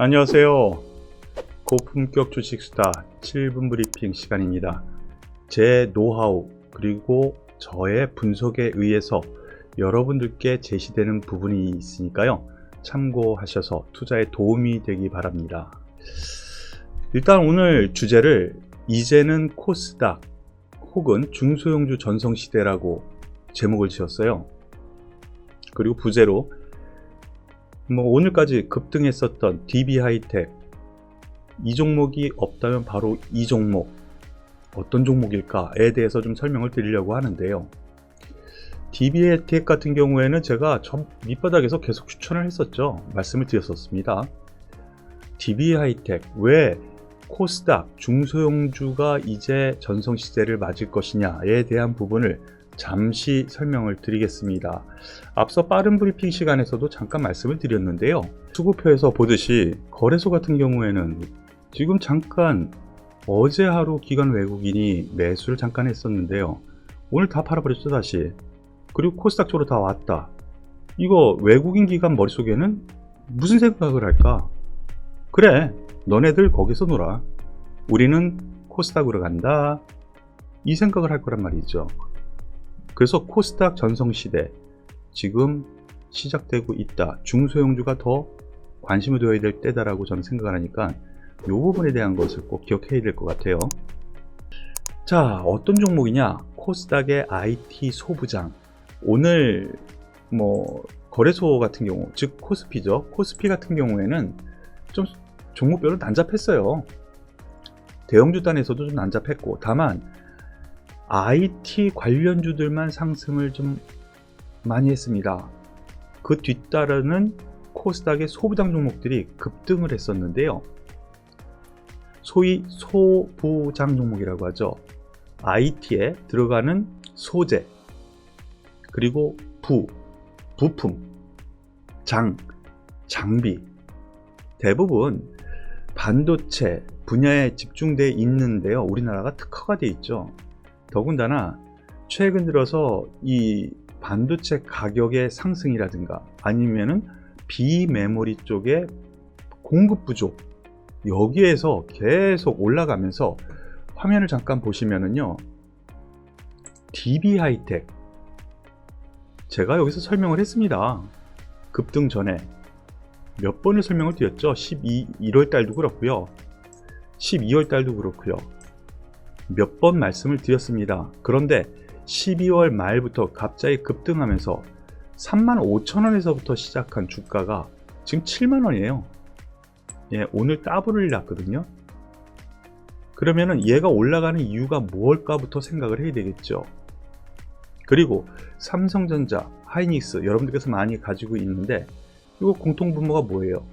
안녕하세요. 고품격 주식수다 7분 브리핑 시간입니다. 제 노하우 그리고 저의 분석에 의해서 여러분들께 제시되는 부분이 있으니까요. 참고하셔서 투자에 도움이 되기 바랍니다. 일단 오늘 주제를 이제는 코스닥 혹은 중소형주 전성시대라고 제목을 지었어요. 그리고 부제로 오늘까지 급등했었던 DB하이텍 이 종목이 없다면 바로 이 종목 어떤 종목일까에 대해서 좀 설명을 드리려고 하는데요. DB하이텍 같은 경우에는 제가 저 밑바닥에서 계속 추천을 했었죠. 말씀을 드렸었습니다. DB하이텍 왜 코스닥 중소형주가 이제 전성시대를 맞을 것이냐에 대한 부분을 잠시 설명을 드리겠습니다. 앞서 빠른 브리핑 시간에서도 잠깐 말씀을 드렸는데요. 수급표에서 보듯이 거래소 같은 경우에는 지금 잠깐 어제 하루 기관 외국인이 매수를 잠깐 했었는데요. 오늘 다 팔아버렸죠 다시. 그리고 코스닥 쪽으로 다 왔다. 이거 외국인 기관 머릿속에는 무슨 생각을 할까? 그래, 너네들 거기서 놀아. 우리는 코스닥으로 간다. 이 생각을 할 거란 말이죠. 그래서 코스닥 전성시대 지금 시작되고 있다. 중소형주가 더 관심을 둬야 될 때다라고 저는 생각을 하니까 이 부분에 대한 것을 꼭 기억해야 될 것 같아요. 자, 어떤 종목이냐? 코스닥의 IT 소부장. 오늘 거래소 같은 경우, 즉 코스피죠. 코스피 같은 경우에는 좀 종목별로 난잡했어요. 대형주 단에서도 좀 난잡했고, 다만 IT 관련주들만 상승을 좀 많이 했습니다. 그 뒤따르는 코스닥의 소부장 종목들이 급등을 했었는데요. 소위 소부장 종목이라고 하죠. IT에 들어가는 소재, 그리고 부품, 장비 대부분 반도체 분야에 집중되어 있는데요. 우리나라가 특화가 되어 있죠. 더군다나 최근 들어서 이 반도체 가격의 상승이라든가 아니면은 비메모리 쪽의 공급 부족 여기에서 계속 올라가면서 화면을 잠깐 보시면은요. DB하이텍 제가 여기서 설명을 했습니다. 급등 전에 몇 번을 설명을 드렸죠. 1월 달도 그렇고요. 12월 달도 그렇고요. 몇 번 말씀을 드렸습니다. 그런데 12월 말부터 갑자기 급등하면서 35,000원에서부터 시작한 주가가 지금 7만원이에요. 예, 오늘 더블을 났거든요. 그러면은 얘가 올라가는 이유가 뭘까부터 생각을 해야 되겠죠. 그리고 삼성전자, 하이닉스 여러분들께서 많이 가지고 있는데 이거 공통분모가 뭐예요?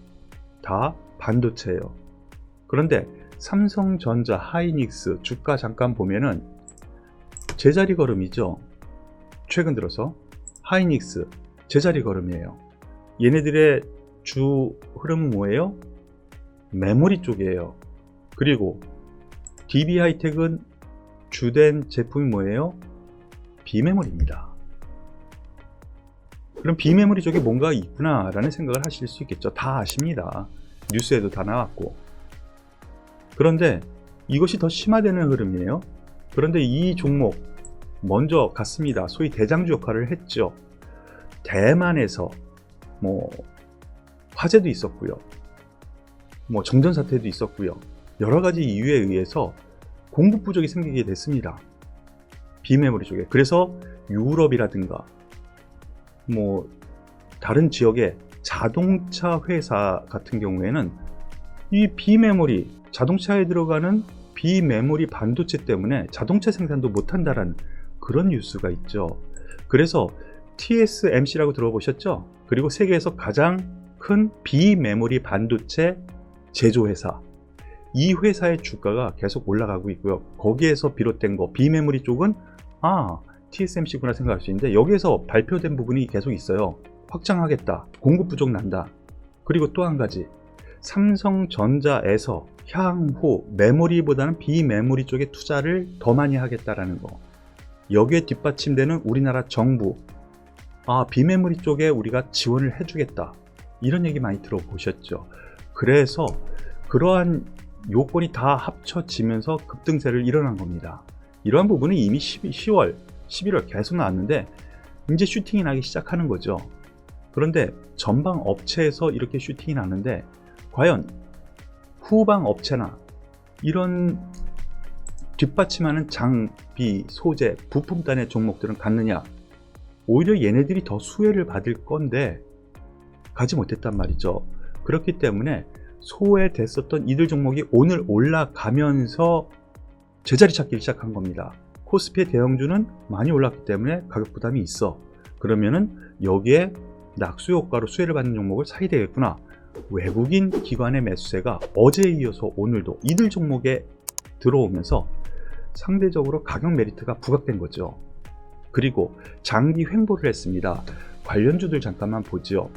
다 반도체예요. 그런데 삼성전자, 하이닉스 주가 잠깐 보면은 제자리 걸음이죠. 최근 들어서 하이닉스 제자리 걸음이에요. 얘네들의 주 흐름은 뭐예요? 메모리 쪽이에요. 그리고 DB하이텍은 주된 제품이 뭐예요? 비메모리입니다. 그럼 비메모리 쪽에 뭔가 있구나 라는 생각을 하실 수 있겠죠. 다 아십니다. 뉴스에도 다 나왔고. 그런데 이것이 더 심화되는 흐름이에요. 그런데 이 종목 먼저 갔습니다. 소위 대장주 역할을 했죠. 대만에서 화재도 있었고요. 정전 사태도 있었고요. 여러 가지 이유에 의해서 공급 부족이 생기게 됐습니다. 비메모리 쪽에. 그래서 유럽이라든가 다른 지역의 자동차 회사 같은 경우에는 이 비메모리 자동차에 들어가는 비메모리 반도체 때문에 자동차 생산도 못한다라는 그런 뉴스가 있죠. 그래서 TSMC라고 들어보셨죠? 그리고 세계에서 가장 큰 비메모리 반도체 제조회사, 이 회사의 주가가 계속 올라가고 있고요. 거기에서 비롯된 거 비메모리 쪽은 TSMC구나 생각할 수 있는데 여기에서 발표된 부분이 계속 있어요. 확장하겠다, 공급 부족 난다. 그리고 또 한 가지, 삼성전자에서 향후 메모리보다는 비메모리 쪽에 투자를 더 많이 하겠다라는 거. 여기에 뒷받침되는 우리나라 정부, 비메모리 쪽에 우리가 지원을 해주겠다, 이런 얘기 많이 들어보셨죠. 그래서 그러한 요건이 다 합쳐지면서 급등세를 일어난 겁니다. 이러한 부분은 이미 10월, 11월 계속 나왔는데 이제 슈팅이 나기 시작하는 거죠. 그런데 전방 업체에서 이렇게 슈팅이 나는데 과연 후방 업체나 이런 뒷받침하는 장비, 소재, 부품단의 종목들은 갔느냐? 오히려 얘네들이 더 수혜를 받을 건데 가지 못했단 말이죠. 그렇기 때문에 소외됐었던 이들 종목이 오늘 올라가면서 제자리 찾기를 시작한 겁니다. 코스피의 대형주는 많이 올랐기 때문에 가격 부담이 있어. 그러면은 여기에 낙수 효과로 수혜를 받는 종목을 사야 되겠구나. 외국인 기관의 매수세가 어제에 이어서 오늘도 이들 종목에 들어오면서 상대적으로 가격 메리트가 부각된 거죠. 그리고 장기 횡보를 했습니다. 관련주들 잠깐만 보죠.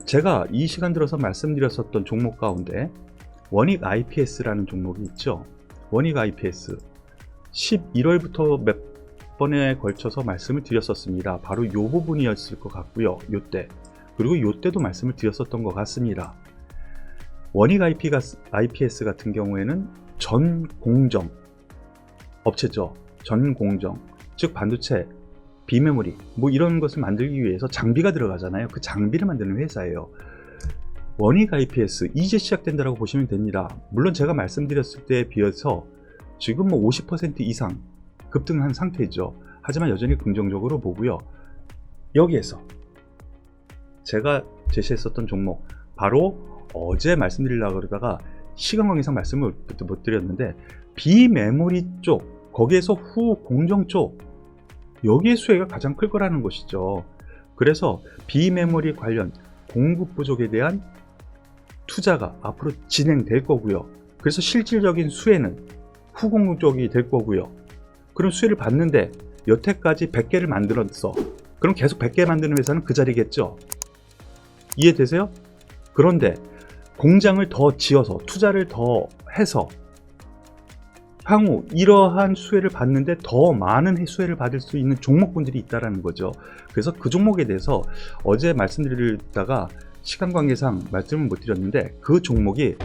제가 이 시간 들어서 말씀드렸었던 종목 가운데 원익 IPS라는 종목이 있죠. 원익 IPS 11월부터 몇 번에 걸쳐서 말씀을 드렸었습니다. 바로 이 부분이었을 것 같고요. 요때 그리고 요때도 말씀을 드렸었던 것 같습니다. 원익 IPS 같은 경우에는 전공정 업체죠. 전공정, 즉 반도체, 비메모리 뭐 이런 것을 만들기 위해서 장비가 들어가잖아요. 그 장비를 만드는 회사예요. 원익 IPS 이제 시작된다고 보시면 됩니다. 물론 제가 말씀드렸을 때에 비해서 지금 뭐 50% 이상 급등한 상태죠. 하지만 여전히 긍정적으로 보고요. 여기에서 제가 제시했었던 종목 바로 어제 말씀드리려고 그러다가 시간 관계상 말씀을 못 드렸는데 비메모리 쪽 거기에서 후 공정 쪽 여기에 수혜가 가장 클 거라는 것이죠. 그래서 비메모리 관련 공급 부족에 대한 투자가 앞으로 진행될 거고요. 그래서 실질적인 수혜는 후공급 쪽이 될 거고요. 그럼 수혜를 받는데 여태까지 100개를 만들었어. 그럼 계속 100개 만드는 회사는 그 자리겠죠. 이해되세요? 그런데 공장을 더 지어서 투자를 더 해서 향후 이러한 수혜를 받는데 더 많은 수혜를 받을 수 있는 종목군들이 있다는 거죠. 그래서 그 종목에 대해서 어제 말씀드리다가 시간 관계상 말씀을 못 드렸는데 그 종목이